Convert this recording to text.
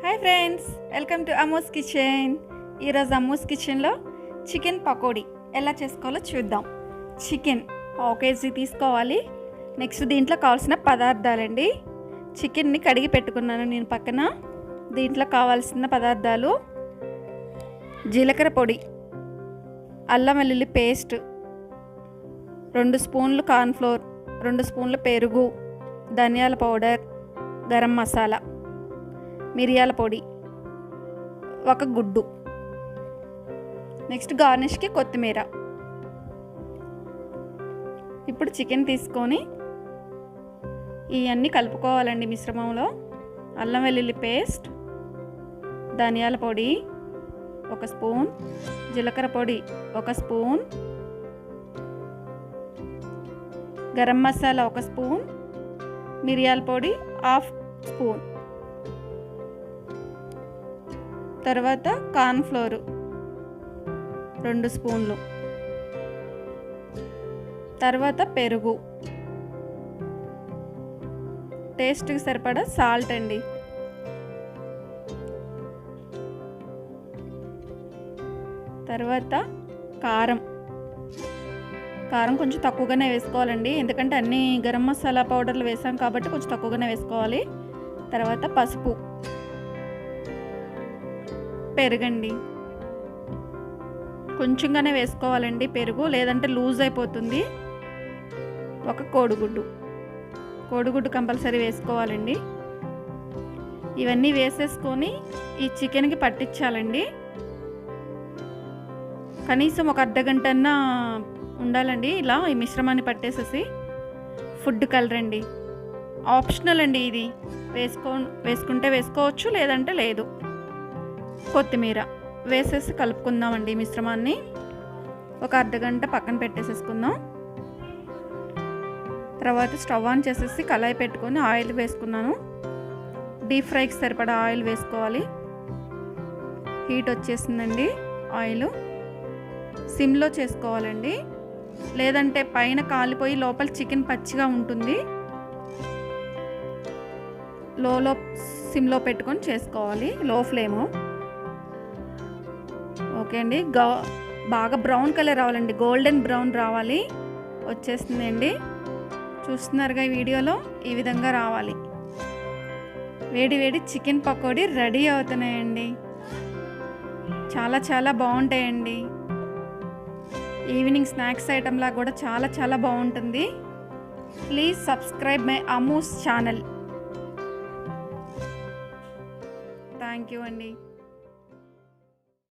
Hi friends, welcome to Ammu's kitchen. ఈరోజు అమ్మూస్ కిచెన్లో chicken pakodi ఎలా చేసుకోవాలో చూద్దాం. చికెన్ 1 kg తీసుకోవాలి. నెక్స్ట్ దీంట్లో కావాల్సిన పదార్థాలండి. చికెన్ని కడిగి పెట్టుకున్నాను నేను పక్కన. దీంట్లో కావాల్సిన పదార్థాలు: జీలకర్ర పొడి, అల్లం వెల్లుల్లి పేస్ట్, 2 స్పూన్లు కార్న్ఫ్లోర్, 2 స్పూన్ల పెరుగు, ధనియాల పౌడర్, గరం మసాలా, మిరియాల పొడి, 1 గుడ్డు. నెక్స్ట్ గార్నిష్కి కొత్తిమీర. ఇప్పుడు చికెన్ తీసుకొని ఇవన్నీ కలుపుకోవాలండి మిశ్రమంలో. అల్లం వెల్లుల్లి పేస్ట్, ధనియాల పొడి 1 స్పూన్, జీలకర్ర పొడి 1 స్పూన్, గరం మసాలా 1 స్పూన్, మిరియాల పొడి 1/2 స్పూన్, తర్వాత కార్న్ఫ్లోర్ 2 స్పూన్లు, తర్వాత పెరుగు, టేస్ట్కి సరిపడా సాల్ట్ అండి. తర్వాత కారం కొంచెం తక్కువగానే వేసుకోవాలండి, ఎందుకంటే అన్ని గరం మసాలా పౌడర్లు వేసాం కాబట్టి కొంచెం తక్కువగానే వేసుకోవాలి. తర్వాత పసుపు, పెరుగండి కొంచెంగానే వేసుకోవాలండి పెరుగు, లేదంటే లూజ్ అయిపోతుంది. 1 కోడిగుడ్డు కంపల్సరీ వేసుకోవాలండి. ఇవన్నీ వేసేసుకొని ఈ చికెన్కి పట్టించాలండి. కనీసం 1 అర్ధగంట ఉండాలండి ఇలా ఈ మిశ్రమాన్ని పట్టేసేసి. ఫుడ్ కలర్ అండి, ఆప్షనల్ అండి, ఇది వేసుకుంటే వేసుకోవచ్చు, లేదంటే లేదు. కొత్తిమీర వేసేసి కలుపుకుందామండి మిశ్రమాన్ని. 1 అర్ధగంట పక్కన పెట్టేసేసుకుందాం. తర్వాత స్టవ్ ఆన్ చేసేసి కళాయి పెట్టుకొని ఆయిల్ వేసుకున్నాను. డీప్ ఫ్రైకి సరిపడా ఆయిల్ వేసుకోవాలి. హీట్ వచ్చేసిందండి. ఆయిల్ సిమ్లో చేసుకోవాలండి, లేదంటే పైన కాలిపోయి లోపల చికెన్ పచ్చిగా ఉంటుంది. సిమ్లో పెట్టుకొని చేసుకోవాలి, లో ఫ్లేము. ఓకే అండి. బాగా బ్రౌన్ కలర్ రావాలండి, గోల్డెన్ బ్రౌన్ రావాలి. వచ్చేస్తుందండి, చూస్తున్నారుగా ఈ వీడియోలో. ఈ విధంగా రావాలి. వేడి వేడి చికెన్ పకోడీ రెడీ అవుతున్నాయండి. చాలా చాలా బాగుంటాయండి. ఈవినింగ్ స్నాక్స్ ఐటెంలా కూడా చాలా చాలా బాగుంటుంది. Please subscribe my Ammu's channel. Thank you అండి.